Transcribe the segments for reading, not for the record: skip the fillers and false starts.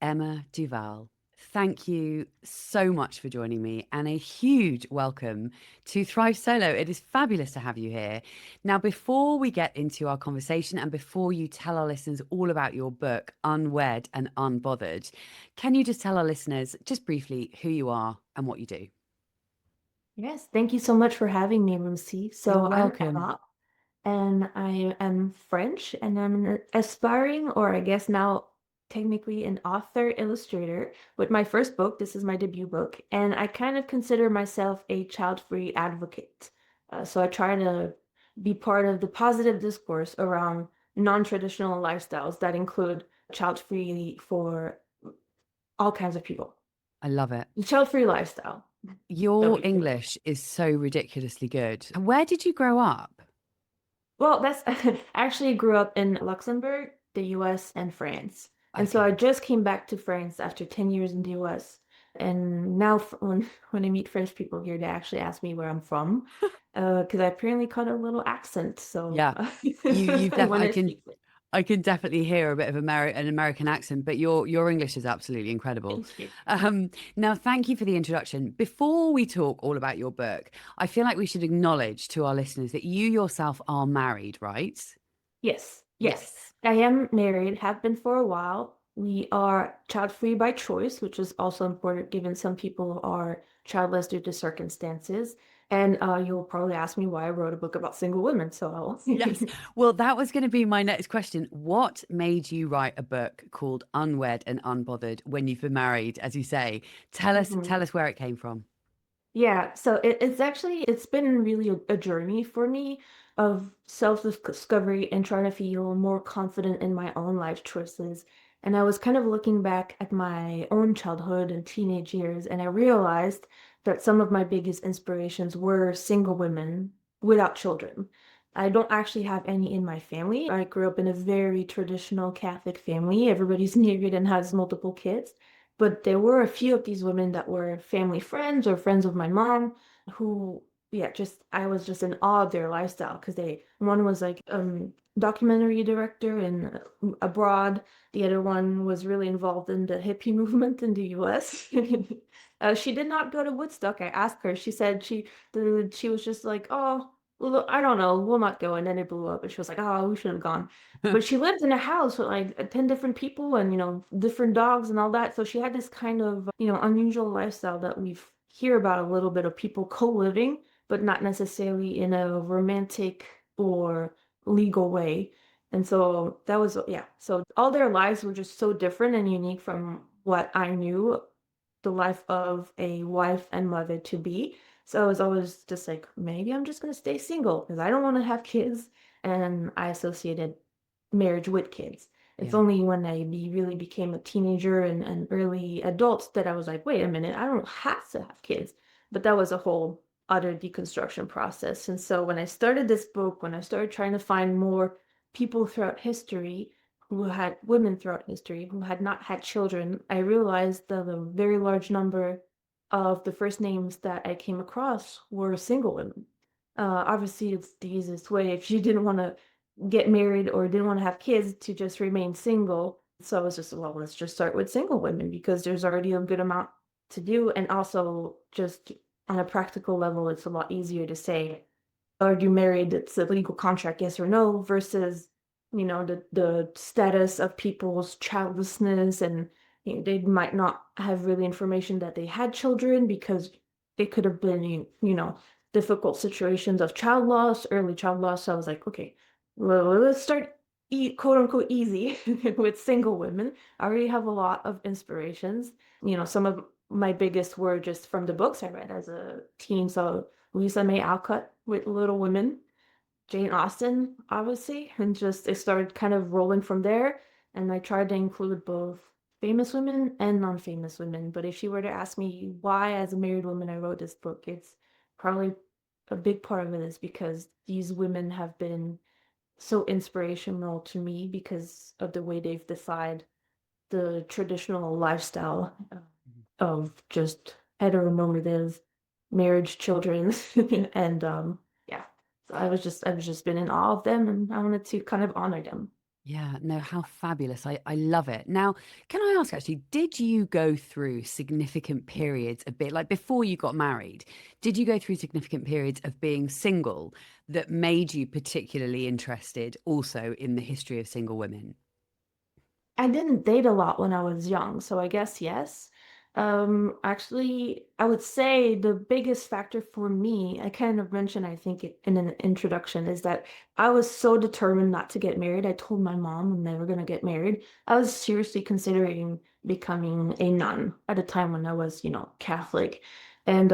Emma Duval. Thank you so much for joining me and a huge welcome to Thrive Solo. It is fabulous to have you here. Now, before we get into our conversation and before you tell our listeners all about your book, Unwed and Unbothered, can you just tell our listeners just briefly who you are and what you do? Yes, thank you so much for having me, Lucy. You're So I'm welcome. Emma, and I am French, and I'm an aspiring, or I guess now technically an author illustrator with my first book. This is my debut book, and I kind of consider myself a child-free advocate. So I try to be part of the positive discourse around non-traditional lifestyles that include child-free for all kinds of people. I love it. The child-free lifestyle that Your we think. English is so ridiculously good. Where did you grow up? Well, that's I actually grew up in Luxembourg, the US, and France. And so I Okay. just came back to France after 10 years in the US. And now when I meet French people here, they actually ask me where I'm from, because I apparently caught a little accent. So Yeah. You've when definitely, I speak, I can definitely hear a bit of an American accent, but your English is absolutely incredible. thank you. Now, thank you for the introduction. Before we talk all about your book, I feel like we should acknowledge to our listeners that you yourself are married, right? Yes, yes. Yes. I am married, have been for a while. We are child-free by choice, which is also important given some people are childless due to circumstances. And you'll probably ask me why I wrote a book about single women. So I'll Yes. Well, that was going to be my next question. What made you write a book called Unwed and Unbothered when you've been married, as you say? Mhm. Tell us where it came from. Yeah, so it's been really a journey for me of self-discovery and trying to feel more confident in my own life choices. And I was kind of looking back at my own childhood and teenage years, and I realized that some of my biggest inspirations were single women without children. I don't actually have any in my family. I grew up in a very traditional Catholic family. Everybody's married and has multiple kids. But there were a few of these women that were family friends or friends of my mom who, yeah, just I was just in awe of their lifestyle because one was like documentary director in abroad. The other one was really involved in the hippie movement in the US. She did not go to Woodstock. I asked her. She said she was just like, oh, well, I don't know, we'll not go. And then it blew up, and she was like, oh, we should have gone. But she lived in a house with like 10 different people and, different dogs and all that. So she had this kind of, unusual lifestyle that we hear about a little bit of people co-living, but not necessarily in a romantic or legal way. And so that was, yeah. So all their lives were just so different and unique from what I knew the life of a wife and mother to be. So I was always just like, maybe I'm just going to stay single because I don't want to have kids. And I associated marriage with kids. It's Yeah. only when really became a teenager and early adult that I was like, wait a minute, I don't have to have kids. But that was a whole other deconstruction process. And so when I started this book, when I started trying to find more people throughout history who had women throughout history who had not had children, I realized that a very large number of the first names that I came across were single women. Obviously, it's the easiest way if you didn't want to get married or didn't want to have kids to just remain single. So I was just, well, let's just start with single women because there's already a good amount to do. And also, just on a practical level, it's a lot easier to say, are you married? It's a legal contract, yes or no, versus, the status of people's childlessness. And they might not have really information that they had children because they could have been, difficult situations of child loss, early child loss. So I was like, okay, well, let's start quote unquote easy with single women. I already have a lot of inspirations. Some of my biggest were just from the books I read as a teen. So Lisa May Alcott with Little Women, Jane Austen, obviously, and just it started kind of rolling from there. And I tried to include both famous women and non-famous women. But if you were to ask me why, as a married woman, I wrote this book, it's probably a big part of it is because these women have been so inspirational to me because of the way they've defied the traditional lifestyle of just heteronormative marriage, children, and yeah. So I was just been in awe of them, and I wanted to kind of honor them. Yeah, no, how fabulous. I love it. Now, can I ask actually, did you go through significant periods a bit like before you got married? Did you go through significant periods of being single that made you particularly interested also in the history of single women? I didn't date a lot when I was young, so I guess yes. Actually, I would say the biggest factor for me, I kind of mentioned, I think, in an introduction, is that I was so determined not to get married. I told my mom I'm never going to get married. I was seriously considering becoming a nun at a time when I was, Catholic. And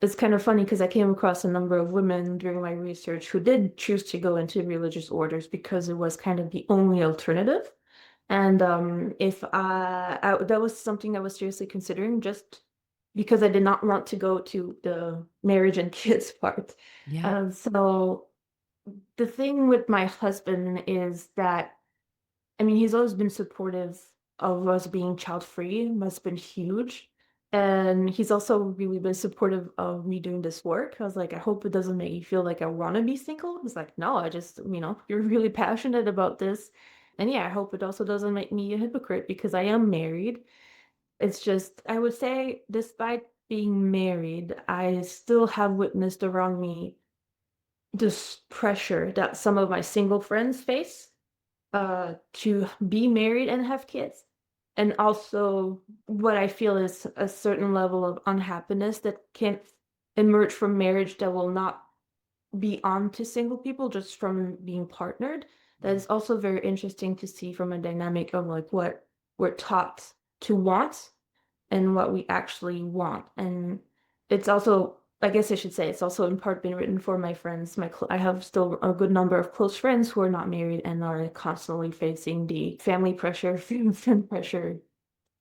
it's kind of funny because I came across a number of women during my research who did choose to go into religious orders because it was kind of the only alternative. And if that was something I was seriously considering just because I did not want to go to the marriage and kids part. Yeah. So the thing with my husband is that, I mean, he's always been supportive of us being child free, has been huge. And he's also really been supportive of me doing this work. I was like, I hope it doesn't make you feel like I want to be single. He's like, no, I just, you're really passionate about this. And yeah, I hope it also doesn't make me a hypocrite because I am married. It's just, I would say, despite being married, I still have witnessed around me this pressure that some of my single friends face to be married and have kids. And also what I feel is a certain level of unhappiness that can emerge from marriage that will not be on to single people just from being partnered. That is also very interesting to see from a dynamic of like what we're taught to want and what we actually want. And it's also, I guess I should say, it's also in part been written for my friends. I have still a good number of close friends who are not married and are constantly facing the family pressure, friend pressure,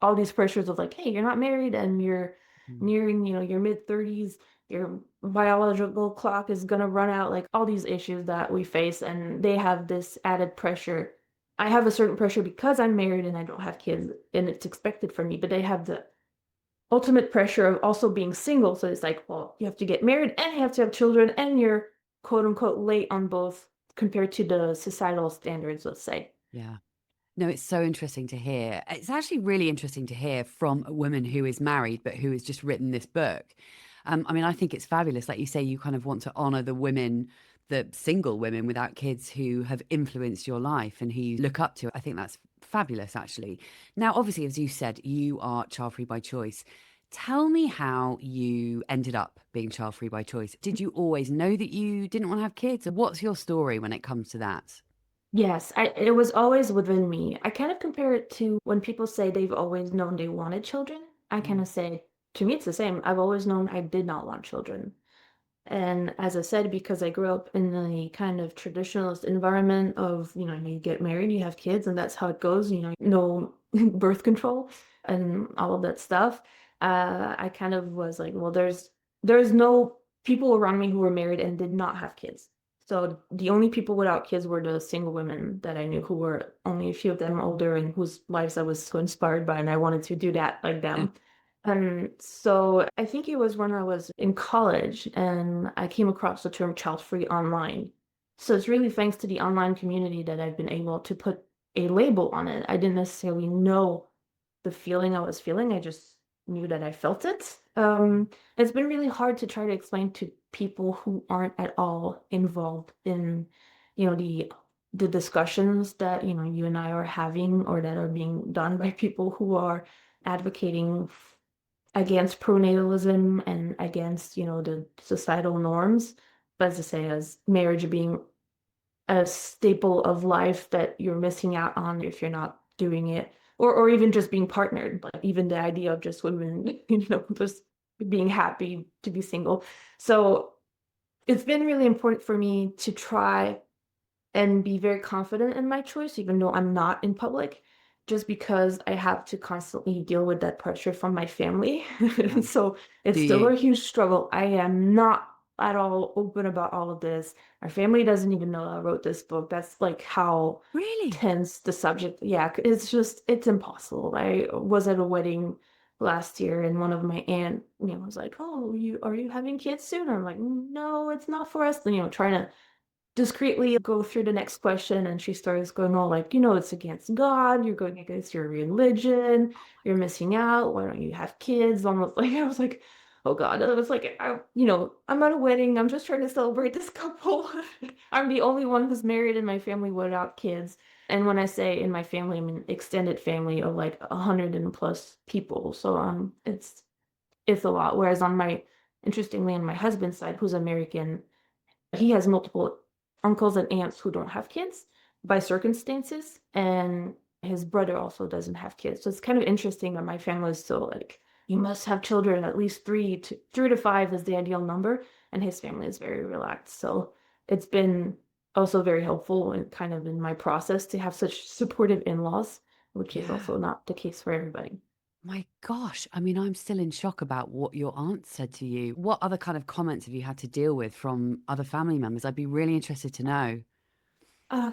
all these pressures of like, hey, you're not married and you're Mm. nearing, your mid 30s, your biological clock is gonna run out, like all these issues that we face, and they have this added pressure. I have a certain pressure because I'm married and I don't have kids and it's expected from me, but they have the ultimate pressure of also being single. So it's like, well, you have to get married and you have to have children and you're quote unquote late on both compared to the societal standards, let's say. Yeah. No, it's so interesting to hear. It's actually really interesting to hear from a woman who is married, but who has just written this book. I mean, I think it's fabulous. Like you say, you kind of want to honor the women, the single women without kids who have influenced your life and who you look up to. I think that's fabulous, actually. Now, obviously, as you said, you are child free by choice. Tell me how you ended up being child free by choice. Did you always know that you didn't want to have kids? Or what's your story when it comes to that? Yes, it was always within me. I kind of compare it to when people say they've always known they wanted children. I kind Mm. of say, to me, it's the same. I've always known I did not want children. And as I said, because I grew up in a kind of traditionalist environment of, you get married, you have kids, and that's how it goes, no birth control and all of that stuff. I kind of was like, well, there's no people around me who were married and did not have kids. So the only people without kids were the single women that I knew who were only a few of them older and whose lives I was so inspired by, and I wanted to do that like them. So I think it was when I was in college and I came across the term child free online. So it's really thanks to the online community that I've been able to put a label on it. I didn't necessarily know the feeling I was feeling. I just knew that I felt it. It's been really hard to try to explain to people who aren't at all involved in, the discussions that, you and I are having or that are being done by people who are advocating against pronatalism and against, the societal norms. But as I say, as marriage being a staple of life that you're missing out on if you're not doing it, or even just being partnered, like even the idea of just women, just being happy to be single. So it's been really important for me to try and be very confident in my choice, even though I'm not in public, just because I have to constantly deal with that pressure from my family. Yeah. So Do it's still you? a huge struggle. I am not at all open about all of this. Our family doesn't even know I wrote this book. That's like how Really? tense the subject. Yeah, it's impossible. I was at a wedding last year and one of my aunt, was like, "Oh, you are you having kids soon?" I'm like, "No, it's not for us." Trying to discreetly go through the next question, and she starts going all like, it's against God, you're going against your religion, you're missing out, why don't you have kids? Almost like I was like, oh God. I was like, I'm at a wedding, I'm just trying to celebrate this couple. I'm the only one who's married in my family without kids. And when I say in my family, I mean extended family of like 100 and plus people. So it's a lot. Whereas interestingly, on my husband's side, who's American, he has multiple uncles and aunts who don't have kids by circumstances, and his brother also doesn't have kids. So it's kind of interesting that my family is still like, you must have children, at least three to five is the ideal number, and his family is very relaxed. So it's been also very helpful and kind of in my process to have such supportive in-laws, which is Yeah. also not the case for everybody. My gosh. I mean, I'm still in shock about what your aunt said to you. What other kind of comments have you had to deal with from other family members? I'd be really interested to know.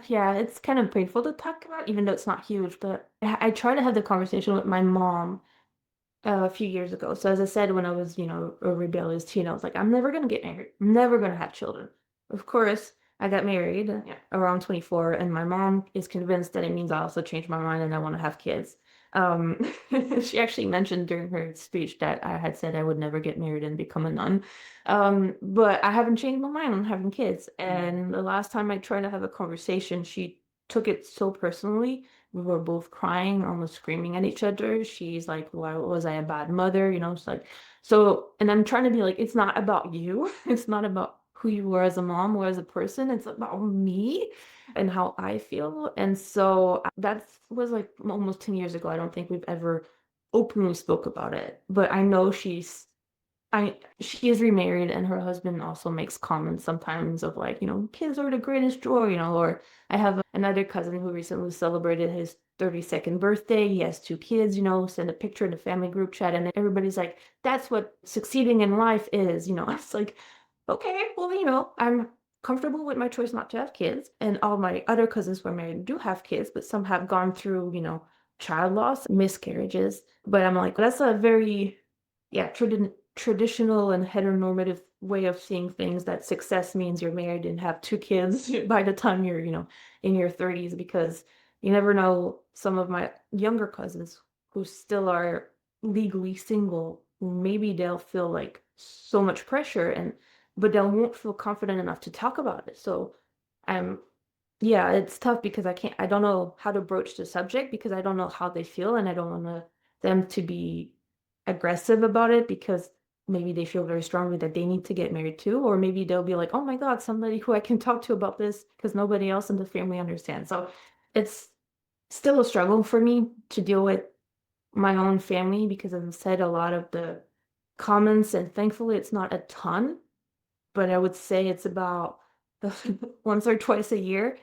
Yeah, it's kind of painful to talk about, even though it's not huge. But I try to have the conversation with my mom a few years ago. So as I said, when I was, a rebellious teen, I was like, I'm never gonna get married. I'm never gonna have children. Of course, I got married around 24, and my mom is convinced that it means I also changed my mind and I want to have kids. Um, she actually mentioned during her speech that I had said I would never get married and become a nun. But I haven't changed my mind on having kids. Mm. And the last time I tried to have a conversation, she took it so personally. We were both crying, almost screaming at each other. She's like, why was I a bad mother? It's like, so, and I'm trying to be like, it's not about you. It's not about who you were as a mom or as a person. It's about me and how I feel. And so that was like almost 10 years ago. I don't think we've ever openly spoke about it, but I know she is remarried, and her husband also makes comments sometimes of like, kids are the greatest joy, or I have another cousin who recently celebrated his 32nd birthday. He has two kids, send a picture in the family group chat, and everybody's like, that's what succeeding in life is. It's like, okay, well, I'm comfortable with my choice not to have kids. And all my other cousins who are married do have kids, but some have gone through, child loss, miscarriages. But I'm like, that's a very, yeah, traditional and heteronormative way of seeing things, that success means you're married and have two kids by the time you're, in your 30s, because you never know, some of my younger cousins who still are legally single, maybe they'll feel like so much pressure, but they won't feel confident enough to talk about it. So I'm yeah, it's tough because I don't know how to broach the subject, because I don't know how they feel, and I don't want them to be aggressive about it, because maybe they feel very strongly that they need to get married too, or maybe they'll be like, oh my God, somebody who I can talk to about this, because nobody else in the family understands. So it's still a struggle for me to deal with my own family, because as I said, a lot of the comments, and thankfully it's not a ton, but I would say it's about once or twice a year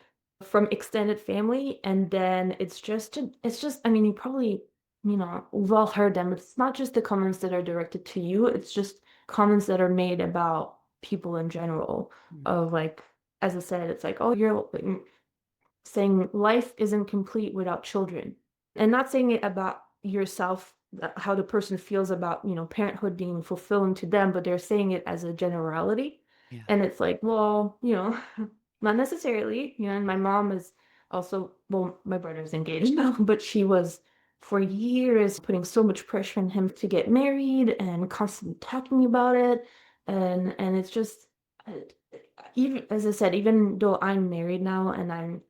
from extended family. And then it's just, I mean, you probably, we've all heard them. It's not just the comments that are directed to you, it's just comments that are made about people in general. Mm. Of like, as I said, it's like, oh, you're saying life isn't complete without children, and not saying it about yourself, how the person feels about, parenthood being fulfilling to them, but they're saying it as a generality. Yeah. And it's like, well, not necessarily. And my mom is also, well, my brother's engaged now, but she was for years putting so much pressure on him to get married and constantly talking about it. And it's just, uh, even as I said, even though I'm married now and I'm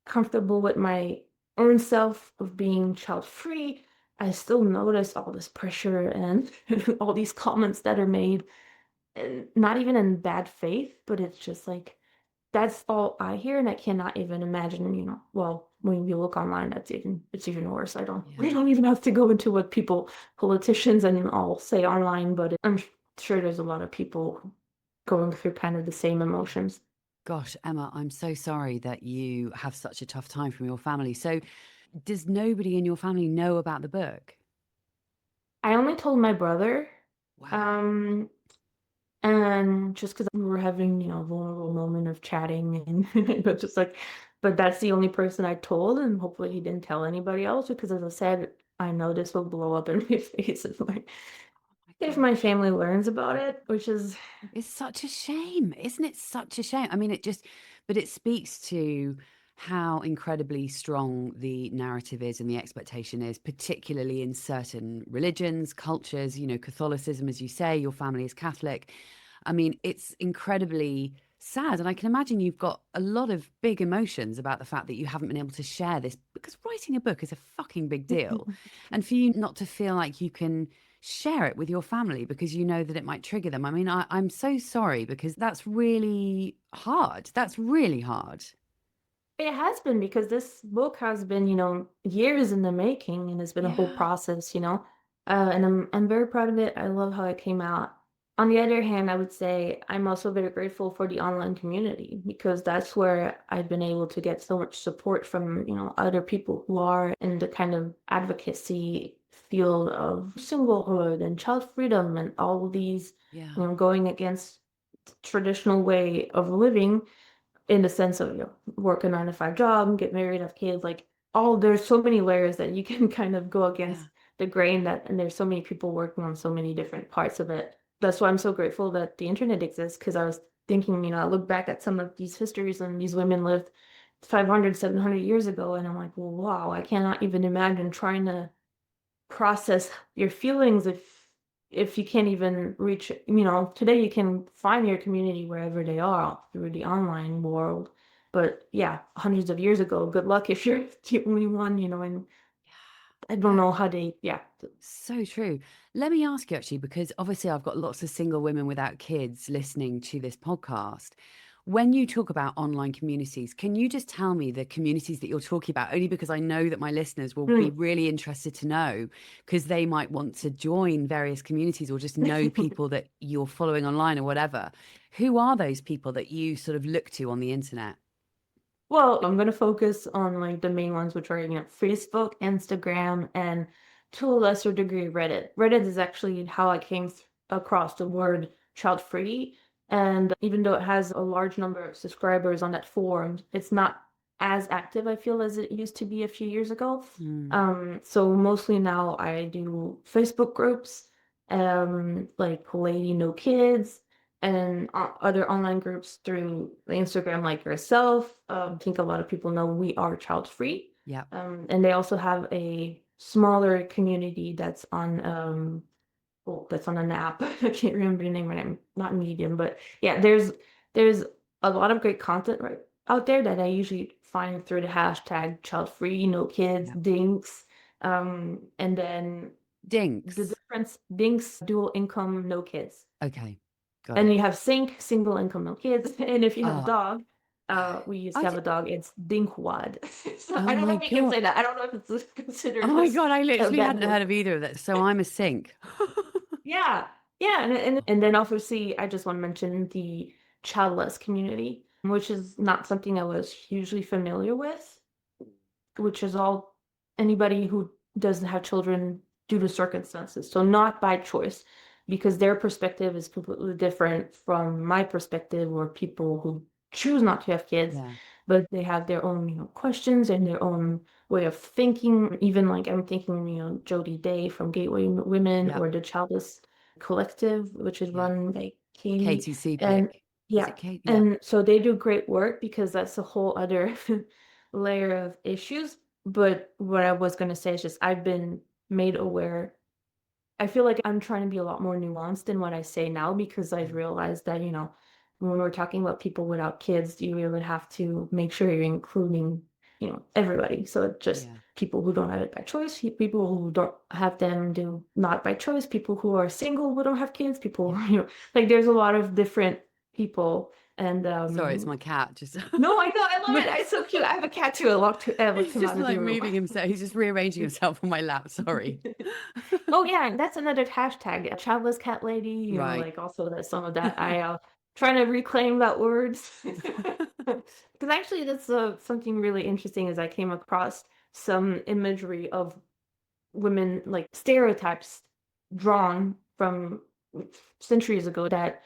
comfortable with my own self of being child free, I still notice all this pressure and all these comments that are made, and not even in bad faith, but it's just like, that's all I hear, and I cannot even imagine, well, when you look online, it's even worse. We Yeah. don't even have to go into what politicians and all say online, but I'm sure there's a lot of people going through kind of the same emotions. Gosh, Emma, I'm so sorry that you have such a tough time from your family. So, does nobody in your family know about the book? I only told my brother, Wow. um, and just because we were having, a vulnerable moment of chatting, and but just like, but that's the only person I told, and hopefully he didn't tell anybody else, because as I said, I know this will blow up in my face Oh my if my gosh. family learns about it, which is, It's such a shame, isn't it? Such a shame. I mean, it just, but it speaks to how incredibly strong the narrative is and the expectation is, particularly in certain religions, cultures, Catholicism, as you say, your family is Catholic. I mean, it's incredibly sad. And I can imagine you've got a lot of big emotions about the fact that you haven't been able to share this, because writing a book is a fucking big deal. And for you not to feel like you can share it with your family because you know that it might trigger them. I mean, I'm so sorry, because that's really hard. That's really hard. It has been, because this book has been, years in the making, and it's been a whole Yeah. process, and I'm very proud of it. I love how it came out. On the other hand, I would say I'm also very grateful for the online community, because that's where I've been able to get so much support from, other people who are in the kind of advocacy field of singlehood and child freedom and all of these, Yeah. going against the traditional way of living, in the sense of, work a 9 to 5 job, get married, have kids, like, all there's so many layers that you can kind of go Yeah. against the grain, that and there's so many people working on so many different parts of it. That's why I'm so grateful that the internet exists, because I was thinking, I look back at some of these histories, and these women lived 500, 700 years ago, and I'm like, well, wow, I cannot even imagine trying to process your feelings if you can't even reach, today you can find your community wherever they are through the online world, but yeah, hundreds of years ago, good luck if you're the only one, and I don't Yeah. know how they, yeah. So true. Let me ask you actually, because obviously I've got lots of single women without kids listening to this podcast. When you talk about online communities, can you just tell me the communities that you're talking about? Only because I know that my listeners will be Mm. really interested to know, because they might want to join various communities or just know people that you're following online or whatever. Who are those people that you sort of look to on the internet? Well, I'm gonna focus on, like, the main ones, which are, Facebook, Instagram, and to a lesser degree, Reddit. Reddit is actually how I came across the word child free. And even though it has a large number of subscribers on that forum, it's not as active, I feel, as it used to be a few years ago. Hmm. So mostly now I do Facebook groups, like Lady No Kids, and other online groups through the Instagram, like yourself. I think a lot of people know we are child free. Yeah. And they also have a smaller community that's on, well, that's on an app. I can't remember the name right now, not Medium, but yeah, there's a lot of great content right out there that I usually find through the hashtag child free, no kids, Yeah. dinks. And then the Dinks. difference, dinks, dual income, no kids. Okay. Got And it. you have sink, single income, no kids. And if you have a Oh, dog, we used I to have d- a dog, it's dinkwad. So oh I don't know my if you can God. say that. I don't know if it's Oh considered my God, I a literally bad hadn't word. heard of either of that. So I'm a sink. Yeah. Yeah, and then obviously I just want to mention the childless community, which is not something I was hugely familiar with, which is all anybody who doesn't have children due to circumstances. So not by choice, because their perspective is completely different from my perspective, or people who choose not to have kids, Yeah. but they have their own, questions and their own way of thinking. Even like I'm thinking, Jody Day from Gateway Women, Yep. or the Childless Collective, which is Yep. run by Katie. Katie C. And Pick. Is yeah, it Kate? Yep. and so they do great work, because that's a whole other layer of issues. But what I was gonna say is just I've been made aware. I feel like I'm trying to be a lot more nuanced in what I say now, because I've Mm. realized that, when we're talking about people without kids, you really have to make sure you're including, everybody. So it's just Yeah. people who don't have it by choice, people who don't have them do not by choice, people who are single who don't have kids, people, Yeah. like there's a lot of different people. And Sorry, it's my cat. Just no, I know, I love it. It's so cute. I have a cat too. I locked he's him just out of like the room. moving himself. He's just rearranging himself on my lap. Sorry. Oh yeah, and that's another hashtag, a childless cat lady. Right. Like, also that some of that I trying to reclaim that word. Because actually, that's something really interesting. Is I came across some imagery of women, like stereotypes drawn from centuries ago, that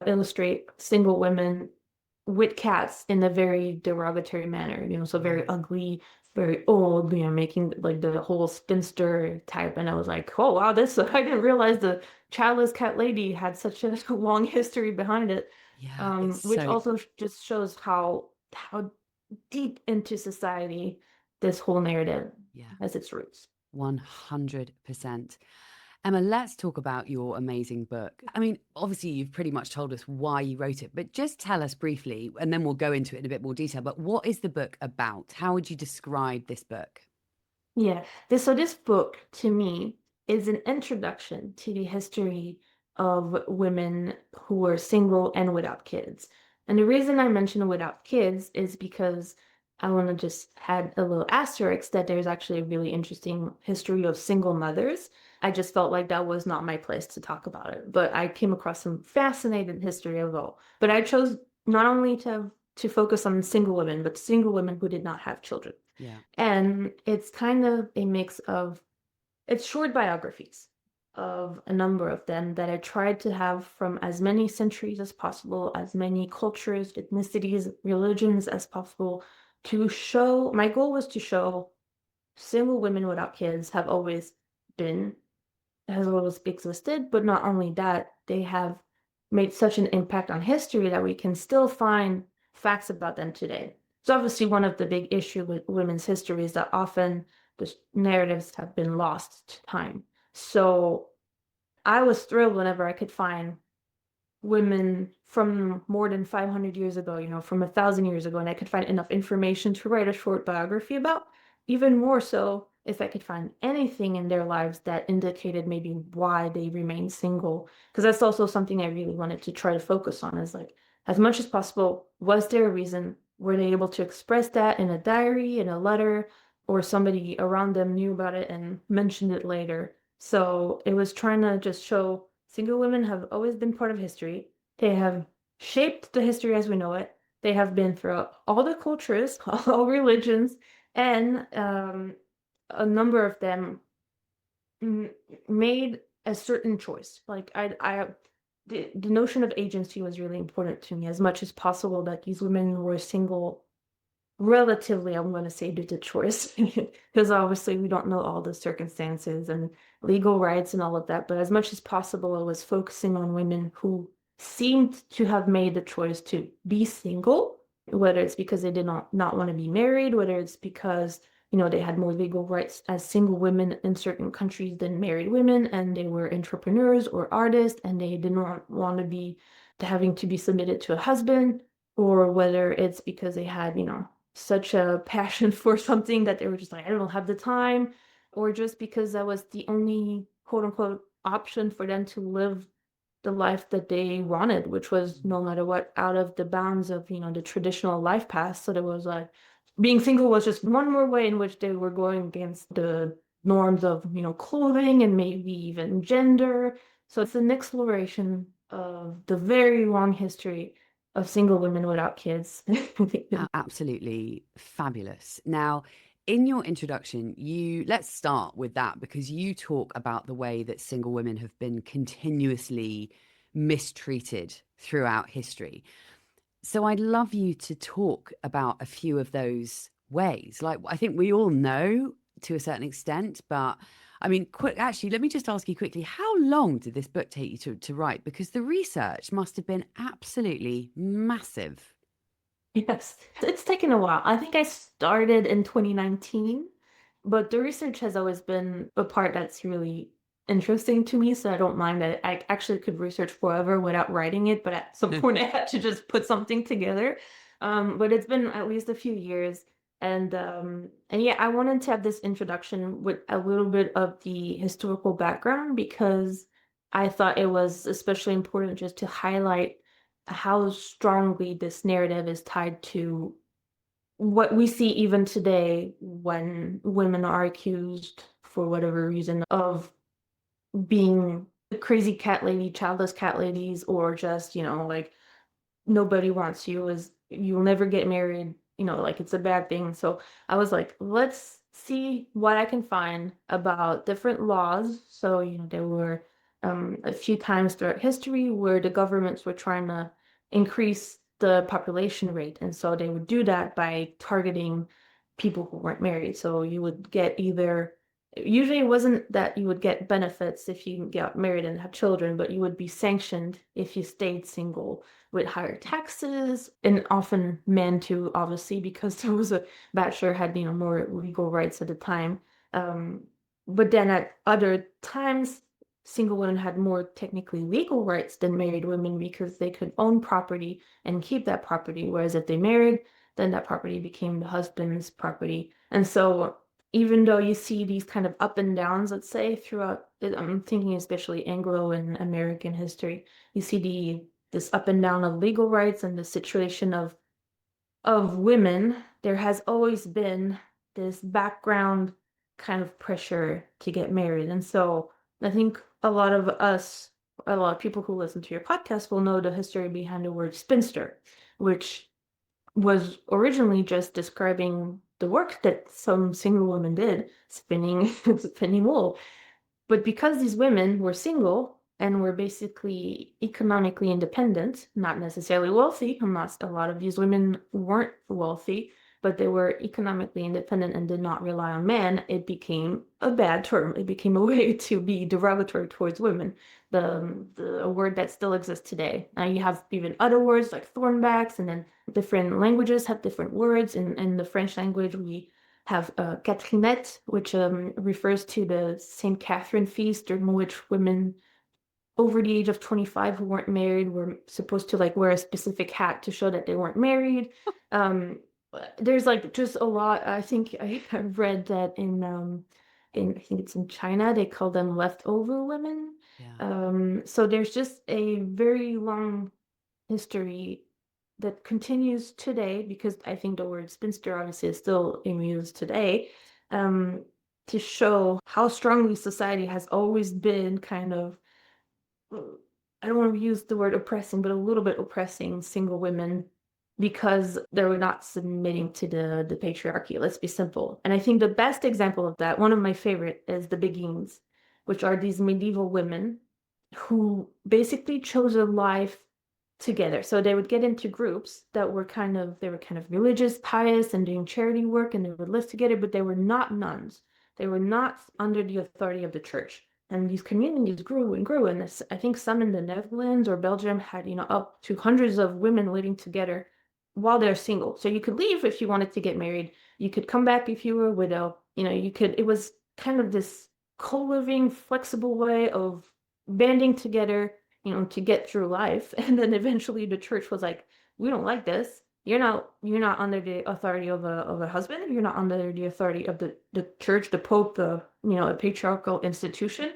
illustrate single women with cats in a very derogatory manner, so very Right. ugly, very old, making like the whole spinster type. And I was like, oh wow, this I didn't realize the childless cat lady had such a long history behind it. Yeah. It's Which so also just shows how how deep into society this whole narrative Yeah. has its roots. 100%. Emma, let's talk about your amazing book. I mean, obviously, you've pretty much told us why you wrote it, but just tell us briefly, and then we'll go into it in a bit more detail. But what is the book about? How would you describe this book? Yeah. So this book to me is an introduction to the history of women who were single and without kids. And the reason I mention without kids is because I want to just add a little asterisk that there's actually a really interesting history of single mothers. I just felt like that was not my place to talk about it, but I came across some fascinating history of all. But I chose not only to focus on single women, but single women who did not have children. Yeah. And it's kind of a mix of it's short biographies of a number of them that I tried to have from as many centuries as possible, as many cultures, ethnicities, religions as possible to show my goal was to show single women without kids have always been has always existed, but not only that, they have made such an impact on history that we can still find facts about them today. It's obviously one of the big issue with women's history is that often the narratives have been lost to time. So I was thrilled whenever I could find women from more than 500 years ago, from 1,000 years ago, and I could find enough information to write a short biography about. Even more so if I could find anything in their lives that indicated maybe why they remained single. Because that's also something I really wanted to try to focus on is like, as much as possible, was there a reason? Were they able to express that in a diary, in a letter, or somebody around them knew about it and mentioned it later? So it was trying to just show single women have always been part of history. They have shaped the history as we know it. They have been throughout all the cultures, all religions, and a number of them made a certain choice. Like the notion of agency was really important to me as much as possible that these women were single relatively, I'm going to say, due to choice, because obviously we don't know all the circumstances and legal rights and all of that. But as much as possible, it was focusing on women who seemed to have made the choice to be single, whether it's because they did not want to be married, whether it's because they had more legal rights as single women in certain countries than married women, and they were entrepreneurs or artists, and they did not want to be having to be submitted to a husband, or whether it's because they had, such a passion for something that they were just like, I don't have the time, or just because that was the only quote unquote option for them to live the life that they wanted, which was no matter what out of the bounds of, the traditional life path. So there was like being single was just one more way in which they were going against the norms of, clothing and maybe even gender. So it's an exploration of the very long history of single women without kids. Absolutely fabulous. Now, in your introduction, let's start with that because you talk about the way that single women have been continuously mistreated throughout history. So I'd love you to talk about a few of those ways. Like, I think we all know to a certain extent, but I mean, actually, let me just ask you quickly, how long did this book take you to write? Because the research must have been absolutely massive. Yes, it's taken a while. I think I started in 2019, but the research has always been a part that's really interesting to me. So I don't mind that I actually could research forever without writing it, but at some point I had to just put something together. But it's been at least a few years. And yeah, I wanted to have this introduction with a little bit of the historical background because I thought it was especially important just to highlight how strongly this narrative is tied to what we see even today when women are accused for whatever reason of being crazy cat lady, childless cat ladies, or just, like nobody wants you, is you'll never get married, like it's a bad thing. So I was like, let's see what I can find about different laws. So, there were a few times throughout history where the governments were trying to increase the population rate. And so they would do that by targeting people who weren't married. So you would get either Usually it wasn't that you would get benefits if you got married and had children, but you would be sanctioned if you stayed single with higher taxes, and often men too, obviously, because there was a bachelor had, more legal rights at the time. Um, but then at other times, single women had more technically legal rights than married women because they could own property and keep that property. Whereas if they married, then that property became the husband's property. And so even though you see these kind of up and downs, let's say, throughout, I'm thinking especially Anglo and American history, you see this up and down of legal rights and the situation of women, there has always been this background kind of pressure to get married. And so I think a lot of us, a lot of people who listen to your podcast will know the history behind the word spinster, which was originally just describing the work that some single women did, spinning spinning wool. But because these women were single and were basically economically independent, not necessarily wealthy, a lot of these women weren't wealthy, but they were economically independent and did not rely on men, it became a bad term. It became a way to be derogatory towards women. A word that still exists today. Now you have even other words like thornbacks, and then different languages have different words. In the French language, we have Catherinette, which refers to the St. Catherine feast, during which women over the age of 25 who weren't married were supposed to like wear a specific hat to show that they weren't married. Um, there's like just a lot. I think I read that in I think it's in China, they call them leftover women. Yeah. So there's just a very long history that continues today, because I think the word spinster obviously is still in use today, um, to show how strongly society has always been kind of, I don't want to use the word oppressing, but a little bit oppressing single women because they were not submitting to the patriarchy. Let's be simple. And I think the best example of that, one of my favorite, is the Beguines, which are these medieval women who basically chose a life together. So they would get into groups that were they were kind of religious, pious, and doing charity work, and they would live together, but they were not nuns. They were not under the authority of the church. And these communities grew and grew. And this, I think some in the Netherlands or Belgium had, up to hundreds of women living together while they're single. So you could leave if you wanted to get married. You could come back if you were a widow. It was kind of this co-living, flexible way of banding together, to get through life. And then eventually the church was like, we don't like this. You're not under the authority of a husband. You're not under the authority of the church, the Pope, a patriarchal institution.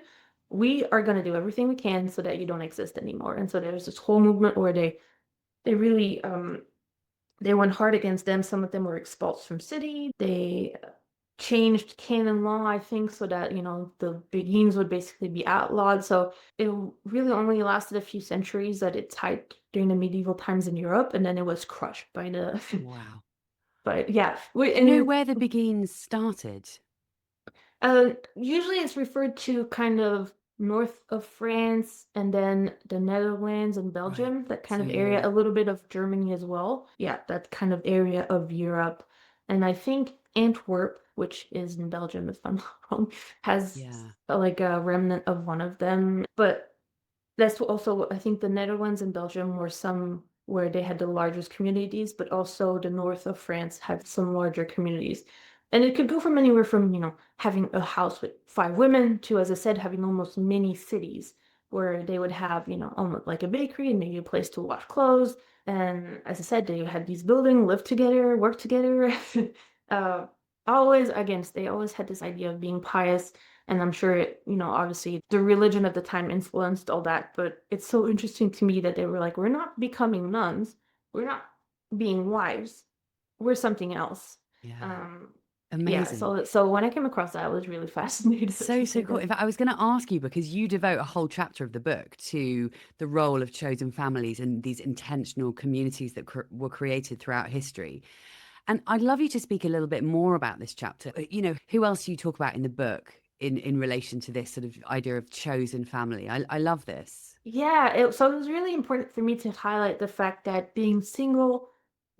We are going to do everything we can so that you don't exist anymore. And so there's this whole movement where they really they went hard against them. Some of them were expelled from city. They changed canon law, I think, so that, the Beguines would basically be outlawed. So it really only lasted a few centuries, at its height during the medieval times in Europe, and then it was crushed by the, Wow. but yeah. Do you know where the Beguines started? Usually it's referred to kind of north of France, and then the Netherlands and Right. Belgium, that kind So of area, you're, a little bit of Germany as well. Yeah, that kind of area of Europe. And I think Antwerp, which is in Belgium, if I'm not wrong, has yeah. like a remnant of one of them. But that's also, I think the Netherlands and Belgium were some where they had the largest communities, but also the north of France had some larger communities. And it could go from anywhere from, having a house with 5 women to, as I said, having almost mini cities where they would have, almost like a bakery and maybe a place to wash clothes. And as I said, they had these buildings, live together, work together. uh, they always had this idea of being pious, and I'm sure obviously the religion of the time influenced all that, but it's so interesting to me that they were like, we're not becoming nuns, we're not being wives, we're something else. Yeah. Um, yeah, Amazing. so when I came across that, I was really fascinated, So, to so say cool. that. In fact, I was going to ask you because you devote a whole chapter of the book to the role of chosen families and these intentional communities that were created throughout history. And I'd love you to speak a little bit more about this chapter. Who else do you talk about in the book in relation to this sort of idea of chosen family? I love this. Yeah, so it was really important for me to highlight the fact that being single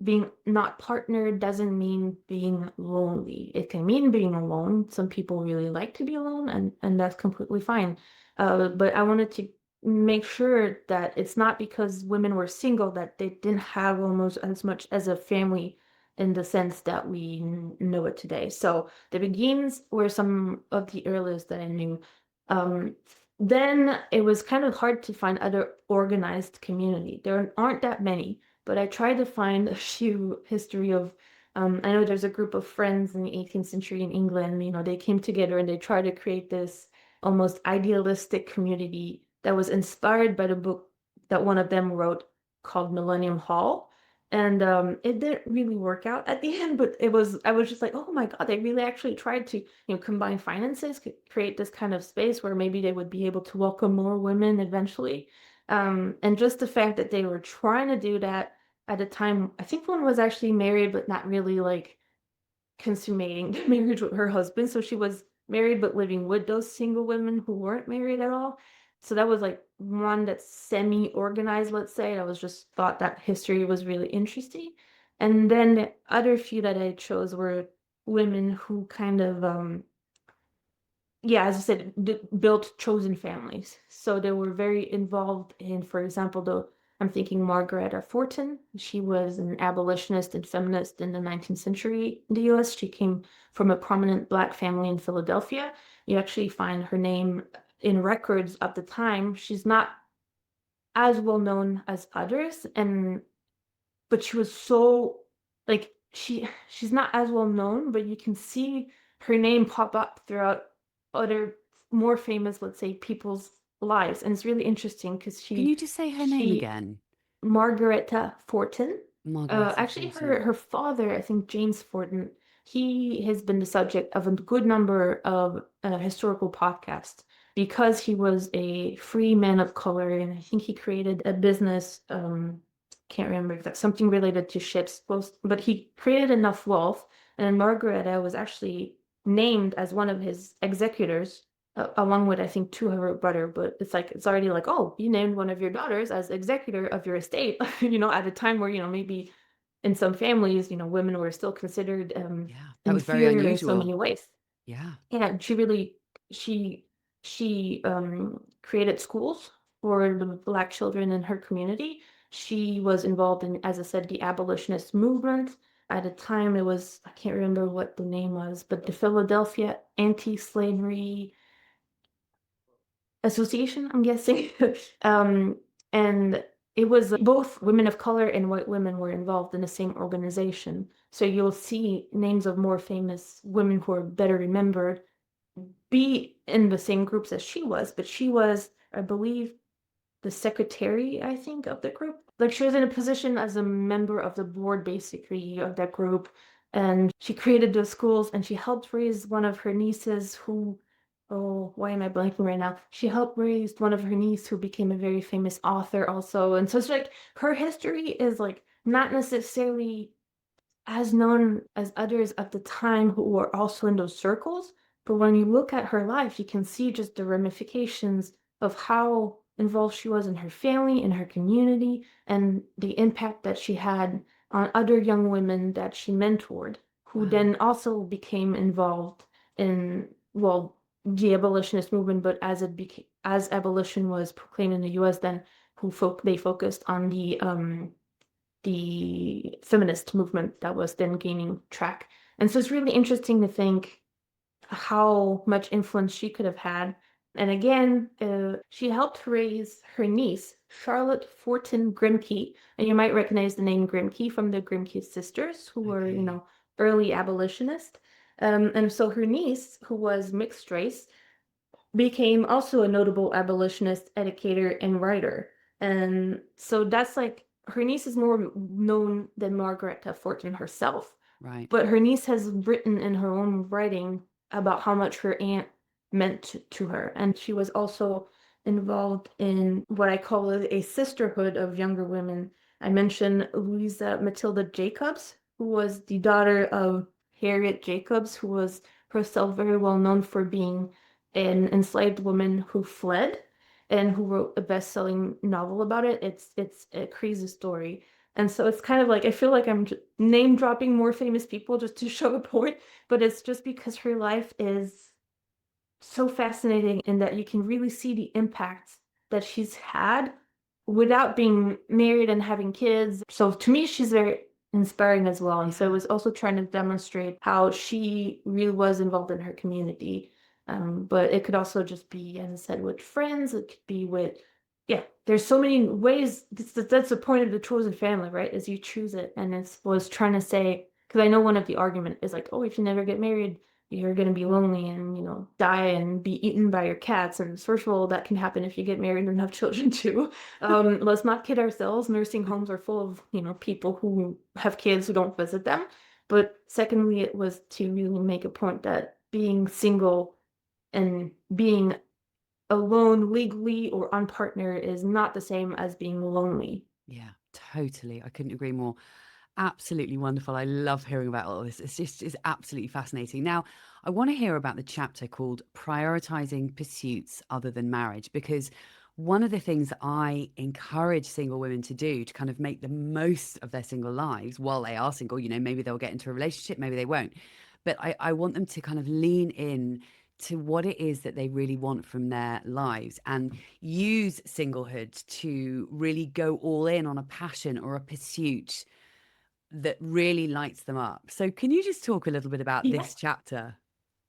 being not partnered doesn't mean being lonely. It can mean being alone. Some people really like to be alone, and that's completely fine. But I wanted to make sure that it's not because women were single that they didn't have almost as much as a family in the sense that we know it today. So the Beguines were some of the earliest that I knew. Um, then it was kind of hard to find other organized community. There aren't that many, but I tried to find a few history of. I know there's a group of friends in the 18th century in England. They came together and they tried to create this almost idealistic community that was inspired by the book that one of them wrote called Millennium Hall. And it didn't really work out at the end, but I was just like, oh my God, they really actually tried to, combine finances, create this kind of space where maybe they would be able to welcome more women eventually. And just the fact that they were trying to do that at a time, I think one was actually married, but not really like consummating the marriage with her husband. So she was married but living with those single women who weren't married at all. So that was like one that's semi-organized, let's say. I was just thought that history was really interesting. And then the other few that I chose were women who kind of yeah, as I said, built chosen families. So they were very involved in, for example, I'm thinking Margaret Fortin. She was an abolitionist and feminist in the 19th century in the US. She came from a prominent Black family in Philadelphia. You actually find her name in records of the time. She's not as well known as others, but she was so like she's not as well known, but you can see her name pop up throughout other more famous, let's say, people's lives. And it's really interesting because Can you just say her name she again? Margaretta Fortin. Margareta Actually, her Fortin. her father, I think James Fortin, he has been the subject of a good number of historical podcasts because he was a free man of color, and I think he created a business. Can't remember if that's something related to ships, but he created enough wealth, and Margareta was actually named as one of his executors along with I think two of her brother, but it's already like, oh, you named one of your daughters as executor of your estate, at a time where, maybe in some families, women were still considered Yeah, that was very inferior in so unusual. many ways. Yeah. Yeah, she really she she created schools for the Black children in her community. She was involved in, as I said, the abolitionist movement. At the time, it was, I can't remember what the name was, but the Philadelphia Anti-Slavery Association, I'm guessing. um, and it was both women of color and white women were involved in the same organization. So you'll see names of more famous women who are better remembered be in the same groups as she was, but she was, I believe, the secretary, I think, of the group. Like she was in a position as a member of the board, basically, of that group. And she created those schools and she helped raise one of her nieces who, oh, why am I blanking right now? She helped raise one of her niece who became a very famous author also. And so it's like her history is like not necessarily as known as others at the time who were also in those circles. But when you look at her life, you can see just the ramifications of how involved she was in her family, in her community, and the impact that she had on other young women that she mentored, who Wow. then also became involved in, well, the abolitionist movement, but as abolition was proclaimed in the US, then they focused on the feminist movement that was then gaining track. And so it's really interesting to think how much influence she could have had. And again, she helped raise her niece, Charlotte Fortin Grimke. And you might recognize the name Grimke from the Grimke sisters, who were, Okay. early abolitionists. And so her niece, who was mixed race, became also a notable abolitionist educator and writer. And so that's like her niece is more known than Margaret Fortin herself. Right. But her niece has written in her own writing about how much her aunt meant to her. And she was also involved in what I call a sisterhood of younger women. I mentioned Louisa Matilda Jacobs, who was the daughter of Harriet Jacobs, who was herself very well known for being an enslaved woman who fled and who wrote a best-selling novel about it. It's a crazy story. And so it's kind of like I feel like I'm name dropping more famous people just to show a point, but it's just because her life is so fascinating in that you can really see the impact that she's had without being married and having kids. So to me, she's very inspiring as well. And so it Yeah. was also trying to demonstrate how she really was involved in her community. But it could also just be, as I said, with friends. It could be with, yeah, there's so many ways. That's the point of the chosen family, right? Is you choose it. And it was trying to say, because I know one of the argument is like, oh, if you never get married, you're going to be lonely and die and be eaten by your cats. And first of all, that can happen if you get married and have children too. Let's not kid ourselves. Nursing homes are full of people who have kids who don't visit them. But secondly, it was to really make a point that being single and being alone legally or unpartnered is not the same as being lonely. Yeah, totally. I couldn't agree more. Absolutely wonderful. I love hearing about all this. It's absolutely fascinating. Now, I want to hear about the chapter called Prioritizing Pursuits Other Than Marriage, because one of the things that I encourage single women to do to kind of make the most of their single lives while they are single, maybe they'll get into a relationship, maybe they won't. But I want them to kind of lean in to what it is that they really want from their lives and use singlehood to really go all in on a passion or a pursuit that really lights them up. So, can you just talk a little bit about Yeah. this chapter?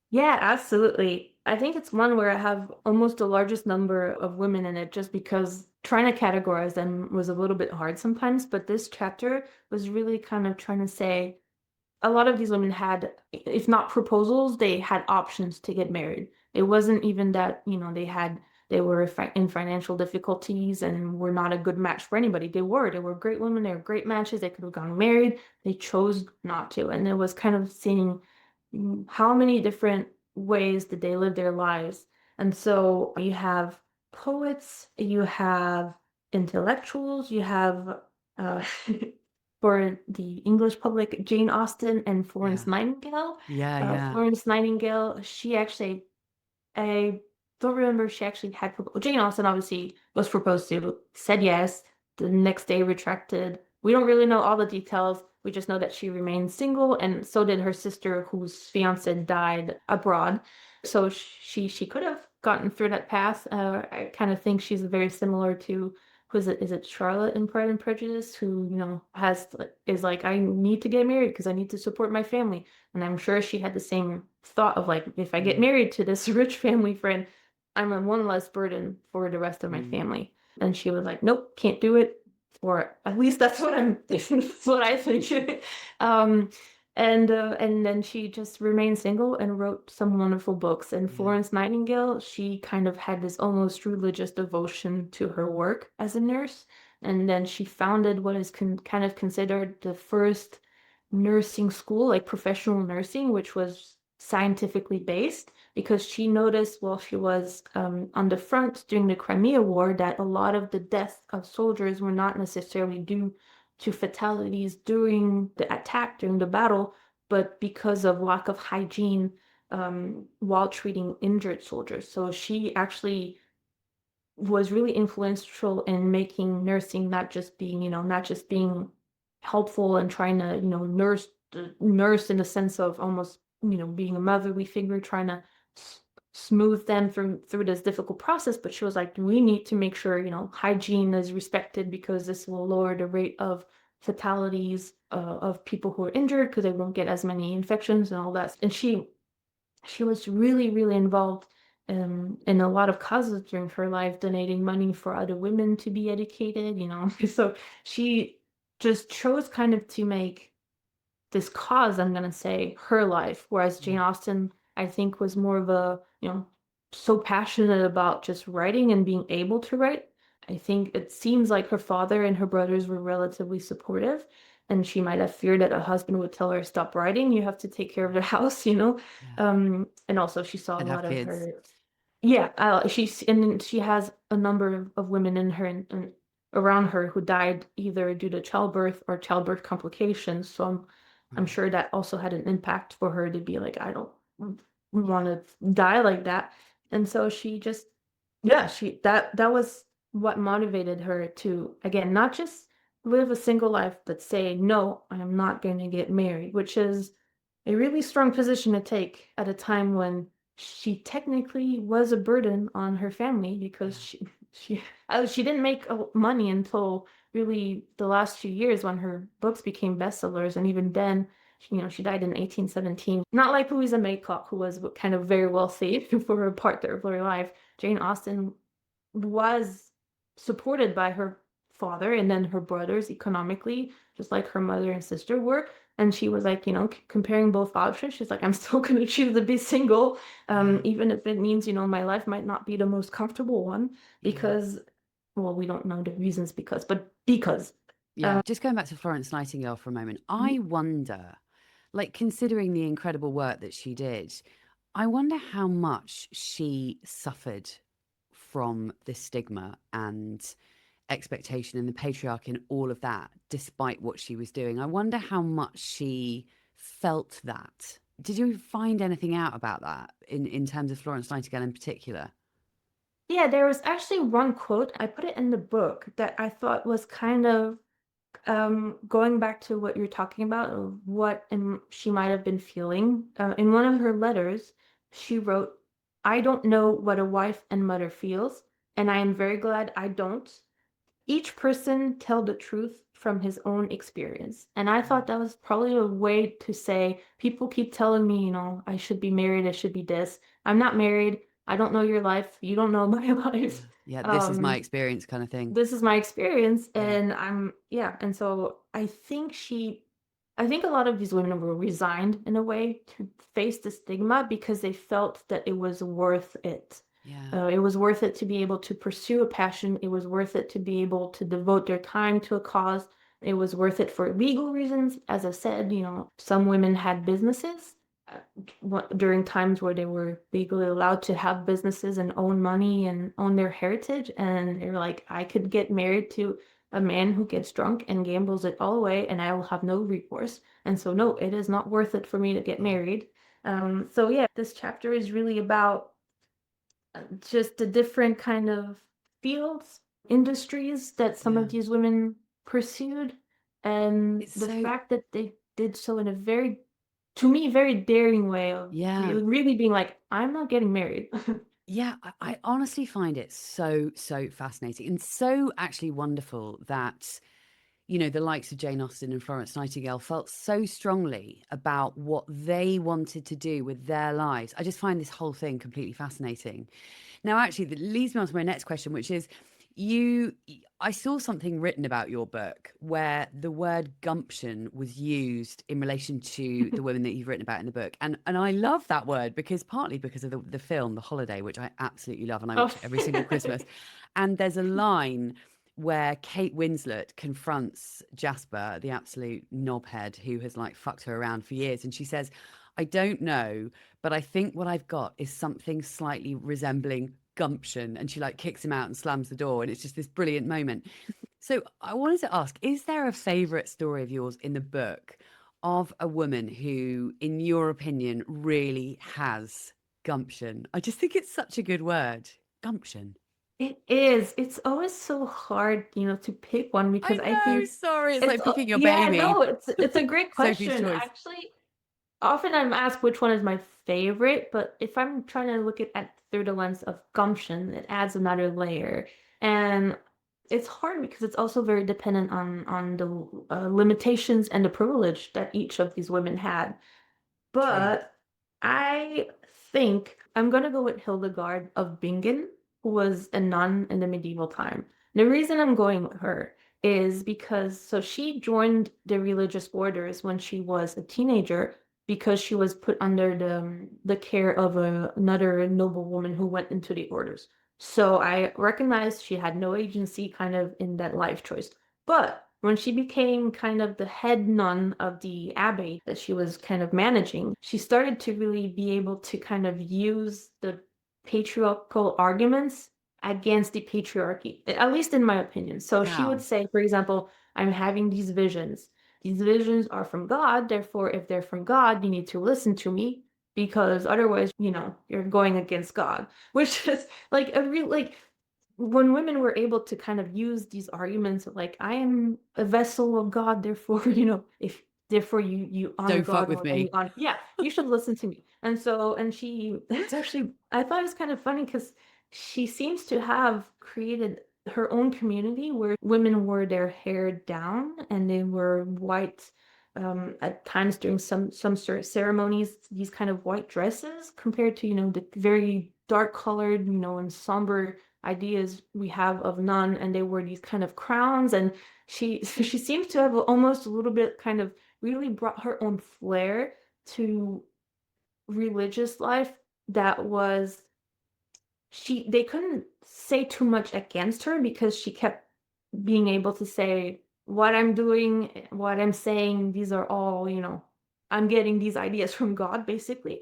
Yeah, absolutely. I think it's one where I have almost the largest number of women in it just because trying to categorize them was a little bit hard sometimes. But this chapter was really kind of trying to say a lot of these women had, if not proposals, they had options to get married. It wasn't even that, they were in financial difficulties and were not a good match for anybody. They were great women. They were great matches. They could have gone married. They chose not to. And it was kind of seeing how many different ways did they live their lives. And so you have poets, you have intellectuals, you have uh, for the English public, Jane Austen and Florence Yeah. Nightingale. Yeah, yeah. Florence Nightingale, she actually, I don't remember if she actually had Jane Austen obviously was proposed to, said yes, the next day retracted. We don't really know all the details. We just know that she remained single, and so did her sister, whose fiance died abroad. So she could have gotten through that path. I kind of think she's very similar to who's it? Is it Charlotte in Pride and Prejudice, who has is like, I need to get married because I need to support my family. And I'm sure she had the same thought of like, if I get Mm, married to this rich family friend, I'm a one less burden for the rest of my mm, family. And she was like, nope, can't do it. Or at least that's what that's what I think. um, and then she just remained single and wrote some wonderful books. And yeah. Florence Nightingale, she kind of had this almost religious devotion to her work as a nurse. And then she founded what is kind of considered the first nursing school, like professional nursing, which was scientifically based, because she noticed while she was on the front during the Crimea War that a lot of the deaths of soldiers were not necessarily due to fatalities during the attack, during the battle, but because of lack of hygiene while treating injured soldiers. So she actually was really influential in making nursing not just being helpful and trying to, nurse in the sense of almost, being a motherly figure, trying to smooth them through this difficult process. But she was like, we need to make sure, hygiene is respected because this will lower the rate of fatalities of people who are injured because they won't get as many infections and all that. And she was really, really involved in a lot of causes during her life, donating money for other women to be educated, So she just chose kind of to make this cause, I'm gonna say, her life. Whereas Jane Yeah. Austen, I think, was more of a, so passionate about just writing and being able to write. I think it seems like her father and her brothers were relatively supportive, and she might have feared that a husband would tell her, stop writing, you have to take care of the house. Yeah. And also she saw a And have lot of kids. her, yeah, and she has a number of women in her and around her who died either due to childbirth or childbirth complications. So I'm Right. sure that also had an impact for her to be like, I don't want to die like that. And so she just, yeah, that was what motivated her to, again, not just live a single life but say, no, I am not going to get married, which is a really strong position to take at a time when she technically was a burden on her family because Yeah. she didn't make money until really the last few years when her books became bestsellers, and even then, she died in 1817. Not like Louisa May Alcott, who was kind of very wealthy for a part of her life. Jane Austen was supported by her father and then her brothers economically, just like her mother and sister were. And she was like, comparing both options. She's like, I'm still going to choose to be single, Yeah. even if it means, my life might not be the most comfortable one, Yeah. because, well, we don't know the reasons but because. Yeah. Just going back to Florence Nightingale for a moment, I wonder, like, considering the incredible work that she did, I wonder how much she suffered from the stigma and expectation and the patriarchy and all of that, despite what she was doing. I wonder how much she felt that. Did you find anything out about that in terms of Florence Nightingale in particular? Yeah, there was actually one quote, I put it in the book, that I thought was kind of going back to what you're talking about, of what she might have been feeling. In one of her letters, she wrote, I don't know what a wife and mother feels, and I am very glad I don't. Each person tell the truth from his own experience. And I thought that was probably a way to say, people keep telling me, I should be married, I should be this. I'm not married. I don't know your life. You don't know my Yeah. life. Yeah, this is my Um, experience kind of thing. this is my experience, Yeah. and yeah, and so I think a lot of these women were resigned in a way to face the stigma because they felt that it was worth it. Yeah. It was worth it to be able to pursue a passion. It was worth it to be able to devote their time to a cause. It was worth it for legal reasons. As I said, some women had businesses during times where they were legally allowed to have businesses and own money and own their heritage. And they're like, I could get married to a man who gets drunk and gambles it all away, and I will have no recourse. And so, no, it is not worth it for me to get Yeah. married. So, yeah, this chapter is really about just the different kind of fields, industries that some Yeah. of these women pursued, and It's the so fact that they did so in a very, to me, very daring way of yeah. really being like, I'm not getting married. Yeah, I honestly find it so, so fascinating and so actually wonderful that, the likes of Jane Austen and Florence Nightingale felt so strongly about what they wanted to do with their lives. I just find this whole thing completely fascinating. Now, actually, that leads me on to my next question, which is you, I saw something written about your book where the word gumption was used in relation to the women that you've written about in the book. And I love that word because partly because of the film, The Holiday, which I absolutely love and I Oh, watch it every single Christmas. And there's a line where Kate Winslet confronts Jasper, the absolute knobhead who has like fucked her around for years. And she says, I don't know, but I think what I've got is something slightly resembling gumption. And she like kicks him out and slams the door. And it's just this brilliant moment. So I wanted to ask, is there a favorite story of yours in the book of a woman who, in your opinion, really has gumption? I just think it's such a good word. Gumption. it is. It's always so hard, to pick one I because I know. think Sorry. It's like picking your yeah, baby. no, it's a great Sophie's question. choice. Actually, often I'm asked which one is my favorite, but if I'm trying to look at through the lens of gumption, it adds another layer. And it's hard because it's also very dependent on the limitations and the privilege that each of these women had. True. But I think I'm gonna go with Hildegard of Bingen, who was a nun in the medieval time. The reason I'm going with her is because so she joined the religious orders when she was a teenager because she was put under the care of another noblewoman who went into the orders. So I recognized she had no agency kind of in that life choice. But when she became kind of the head nun of the abbey that she was kind of managing, she started to really be able to kind of use the patriarchal arguments against the patriarchy, at least in my opinion. So she would Wow. say, for example, I'm having these visions. These visions are from God. Therefore, if they're from God, you need to listen to me because otherwise, you're going against God, which is like a real, like, when women were able to kind of use these arguments of like, I am a vessel of God, therefore, if therefore you honor Don't fuck God with more than you me. honor, yeah, you should listen to me. And so, and she, it's actually, I thought it was kind of funny because she seems to have created her own community where women wore their hair down and they were white. At times during some sort of ceremonies, these kind of white dresses compared to the very dark colored and somber ideas we have of nun, and they were these kind of crowns, and she seems to have almost a little bit kind of really brought her own flair to religious life that was they couldn't say too much against her because she kept being able to say what I'm doing, what I'm saying, these are all, I'm getting these ideas from God basically.